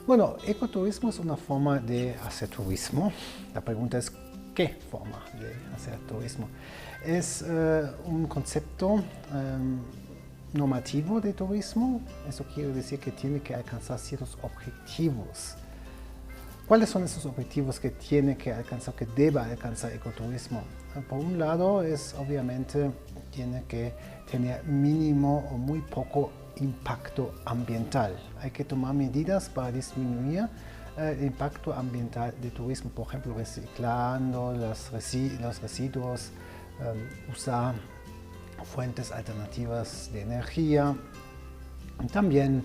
Bueno, ecoturismo es una forma de hacer turismo. La pregunta es, ¿qué forma de hacer turismo? Es un concepto normativo de turismo. Eso quiere decir que tiene que alcanzar ciertos objetivos. ¿Cuáles son esos objetivos que tiene que alcanzar, que debe alcanzar ecoturismo? Por un lado, obviamente tiene que tener mínimo o muy poco impacto ambiental. Hay que tomar medidas para disminuir el impacto ambiental de turismo, por ejemplo, reciclando los residuos, usar fuentes alternativas de energía, también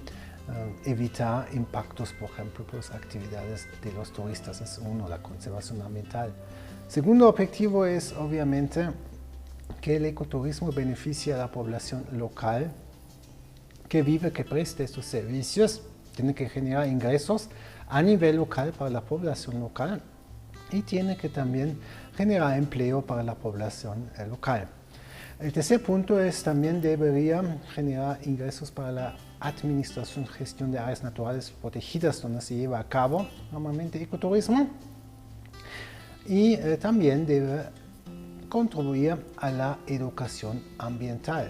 evitar impactos, por ejemplo, por las actividades de los turistas. Es uno, la conservación ambiental. Segundo objetivo es, obviamente, que el ecoturismo beneficie a la población local que vive, que preste estos servicios. Tiene que generar ingresos a nivel local para la población local y tiene que también generar empleo para la población local. El tercer punto es también debería generar ingresos para la administración, gestión de áreas naturales protegidas donde se lleva a cabo normalmente ecoturismo y también debe contribuir a la educación ambiental.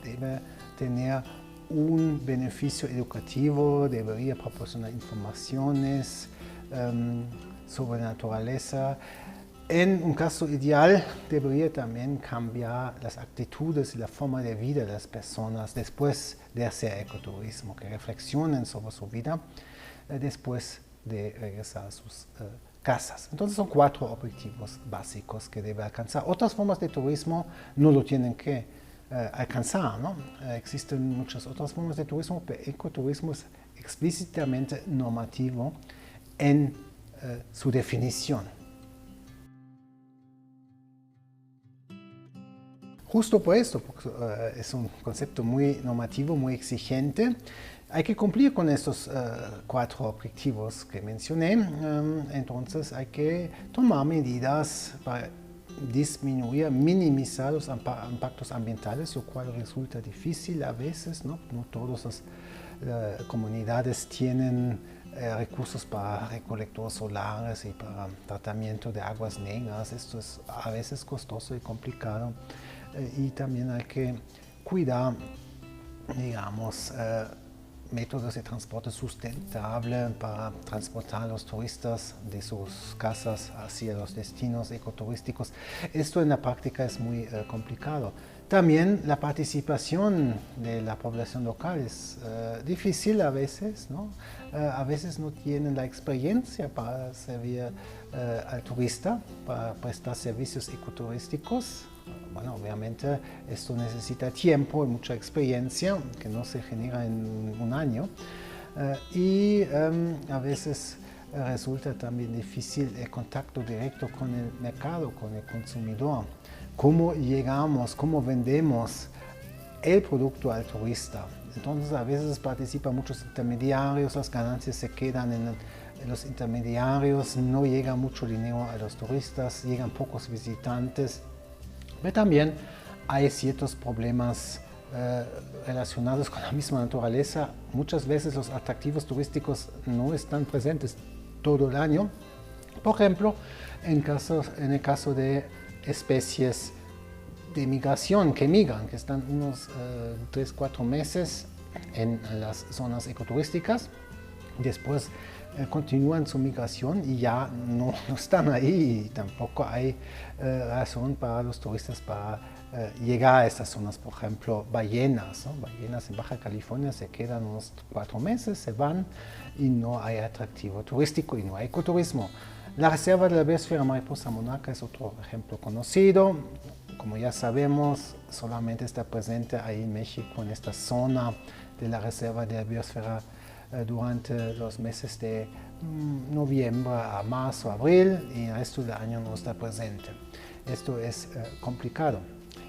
Debe tener un beneficio educativo, debería proporcionar informaciones sobre naturaleza. En un caso ideal, debería también cambiar las actitudes y la forma de vida de las personas después de hacer ecoturismo, que reflexionen sobre su vida después de regresar a sus casas. Entonces son 4 objetivos básicos que debe alcanzar. Otras formas de turismo no lo tienen que alcanzar, ¿no? Existen muchas otras formas de turismo, pero ecoturismo es explícitamente normativo en su definición. Justo por esto, porque es un concepto muy normativo, muy exigente, hay que cumplir con estos 4 objetivos que mencioné. Entonces hay que tomar medidas para disminuir, minimizar los impactos ambientales, lo cual resulta difícil a veces, ¿no? No todas las comunidades tienen recursos para recolectores solares y para tratamiento de aguas negras. Esto es a veces costoso y complicado. Y también hay que cuidar, digamos, métodos de transporte sustentable para transportar a los turistas de sus casas hacia los destinos ecoturísticos. Esto en la práctica es muy complicado. También la participación de la población local es difícil a veces, ¿no? A veces no tienen la experiencia para servir al turista, para prestar servicios ecoturísticos. Bueno, obviamente esto necesita tiempo y mucha experiencia que no se genera en un año y a veces resulta también difícil el contacto directo con el mercado, con el consumidor. ¿Cómo llegamos, cómo vendemos el producto al turista? Entonces a veces participan muchos intermediarios, las ganancias se quedan en los intermediarios, no llega mucho dinero a los turistas, llegan pocos visitantes. Pero también hay ciertos problemas relacionados con la misma naturaleza. Muchas veces los atractivos turísticos no están presentes todo el año. Por ejemplo, en el caso de especies de migración que migran, que están unos 3-4 meses en las zonas ecoturísticas, después continúan su migración y ya no están ahí y tampoco hay razón para los turistas para llegar a estas zonas. Por ejemplo, ballenas, ¿no? Ballenas en Baja California se quedan unos 4 meses, se van y no hay atractivo turístico y no hay ecoturismo. La Reserva de la Biosfera Mariposa Monarca es otro ejemplo conocido. Como ya sabemos, solamente está presente ahí en México, en esta zona de la Reserva de la Biosfera durante los meses de noviembre a marzo, abril, y el resto del año no está presente. Esto es complicado.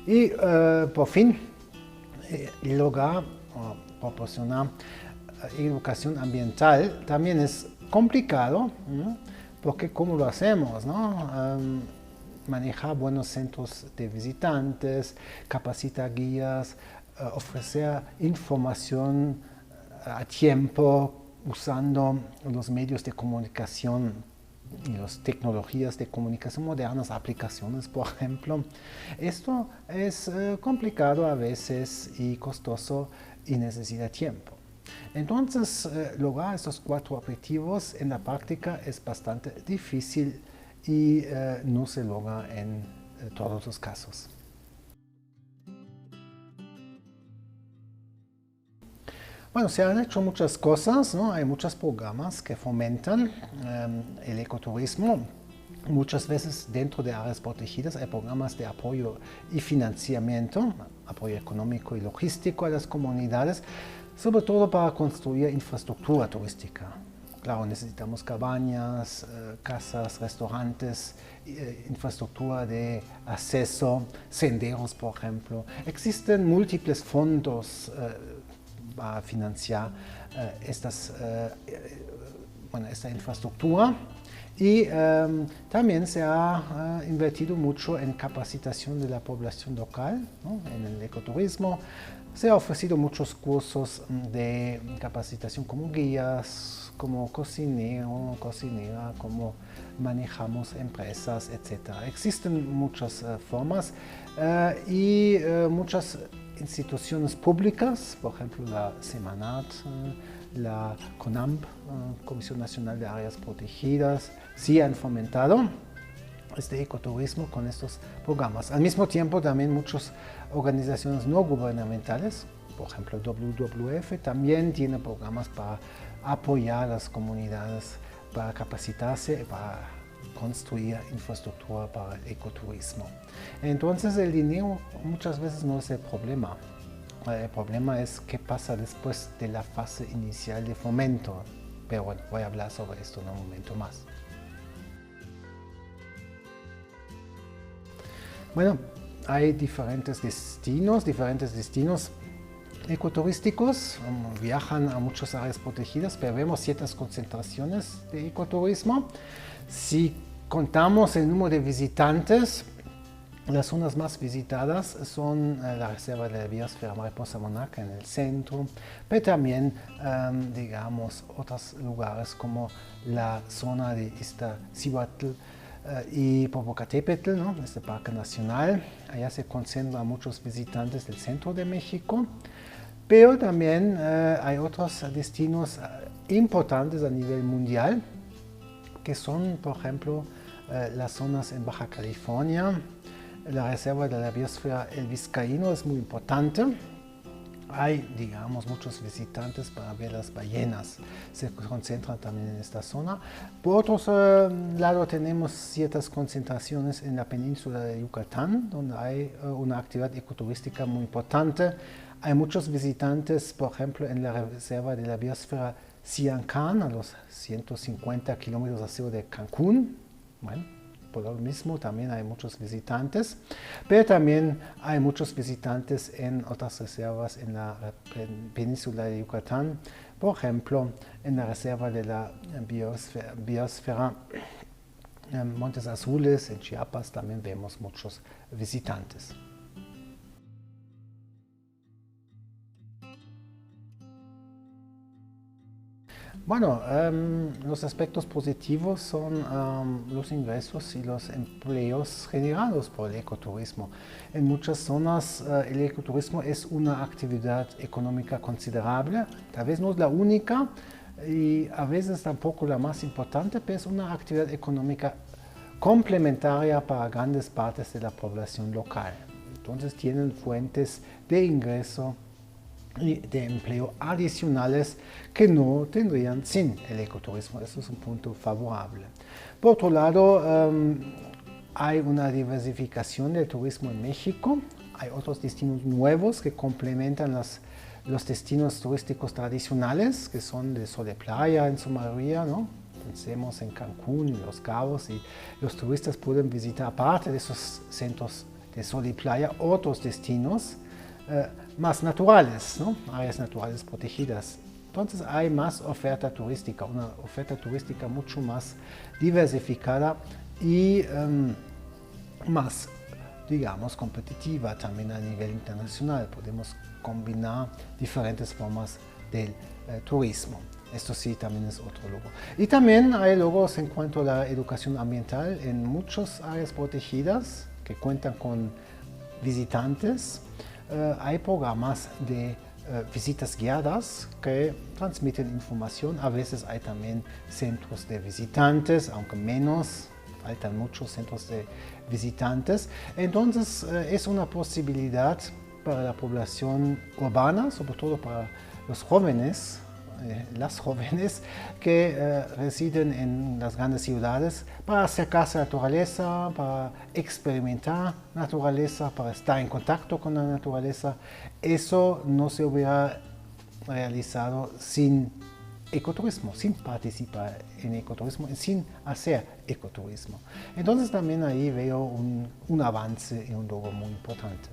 Y por fin, lograr proporcionar educación ambiental también es complicado, ¿no? Porque ¿cómo lo hacemos, no? Manejar buenos centros de visitantes, capacitar guías, ofrecer información a tiempo, usando los medios de comunicación y las tecnologías de comunicación modernas, aplicaciones, por ejemplo. Esto es complicado a veces y costoso y necesita tiempo. Entonces, lograr estos 4 objetivos en la práctica es bastante difícil y no se logra en todos los casos. Bueno, se han hecho muchas cosas, ¿no? Hay muchos programas que fomentan el ecoturismo. Muchas veces dentro de áreas protegidas hay programas de apoyo y financiamiento, apoyo económico y logístico a las comunidades, sobre todo para construir infraestructura turística. Claro, necesitamos cabañas, casas, restaurantes, infraestructura de acceso, senderos, por ejemplo. Existen múltiples fondos para financiar esta infraestructura y también se ha invertido mucho en capacitación de la población local, ¿no? En el ecoturismo. Se han ofrecido muchos cursos de capacitación como guías, como cocinero, cocinera, cómo manejamos empresas, etc. Existen muchas formas y muchas instituciones públicas, por ejemplo la Semanat, la CONAMP, Comisión Nacional de Áreas Protegidas, sí han fomentado este ecoturismo con estos programas. Al mismo tiempo también muchas organizaciones no gubernamentales, por ejemplo WWF, también tiene programas para apoyar a las comunidades, para capacitarse, para construir infraestructura para el ecoturismo. Entonces el dinero muchas veces no es el problema. El problema es qué pasa después de la fase inicial de fomento. Pero bueno, voy a hablar sobre esto en un momento más. Bueno, hay diferentes destinos ecoturísticos, viajan a muchas áreas protegidas, pero vemos ciertas concentraciones de ecoturismo. Si contamos el número de visitantes, las zonas más visitadas son la Reserva de la Biosfera Mariposa Monarca en el centro, pero también, digamos, otros lugares como la zona de Iztaccíhuatl y Popocatépetl, ¿no? Este parque nacional. Allá se concentran muchos visitantes del centro de México, pero también hay otros destinos importantes a nivel mundial, que son, por ejemplo, las zonas en Baja California. La Reserva de la Biosfera El Vizcaíno es muy importante. Hay, digamos, muchos visitantes para ver las ballenas. Se concentran también en esta zona. Por otro lado, tenemos ciertas concentraciones en la península de Yucatán, donde hay una actividad ecoturística muy importante. Hay muchos visitantes, por ejemplo, en la Reserva de la Biosfera Siancán, a los 150 kilómetros al sur de Cancún. Bueno, por lo mismo también hay muchos visitantes, pero también hay muchos visitantes en otras reservas en la península de Yucatán, por ejemplo, en la Reserva de la Biosfera Montes Azules, en Chiapas, también vemos muchos visitantes. Bueno, los aspectos positivos son los ingresos y los empleos generados por el ecoturismo. En muchas zonas el ecoturismo es una actividad económica considerable, tal vez no es la única y a veces tampoco la más importante, pero es una actividad económica complementaria para grandes partes de la población local. Entonces tienen fuentes de ingreso y de empleo adicionales que no tendrían sin el ecoturismo. Eso es un punto favorable. Por otro lado, hay una diversificación del turismo en México. Hay otros destinos nuevos que complementan los destinos turísticos tradicionales, que son de sol y playa en su mayoría, ¿no? Pensemos en Cancún y Los Cabos, y los turistas pueden visitar, aparte de esos centros de sol y playa, otros destinos más naturales, ¿no? Áreas naturales protegidas. Entonces hay más oferta turística, una oferta turística mucho más diversificada y más, digamos, competitiva también a nivel internacional. Podemos combinar diferentes formas del turismo. Esto sí también es otro logo. Y también hay logos en cuanto a la educación ambiental en muchas áreas protegidas que cuentan con visitantes. Hay programas de visitas guiadas que transmiten información. A veces hay también centros de visitantes, aunque menos, faltan muchos centros de visitantes. Entonces es una posibilidad para la población urbana, sobre todo para los jóvenes, las jóvenes que residen en las grandes ciudades, para acercarse a la naturaleza, para experimentar naturaleza, para estar en contacto con la naturaleza. Eso no se hubiera realizado sin ecoturismo, sin participar en ecoturismo, sin hacer ecoturismo. Entonces también ahí veo un avance y un logro muy importante.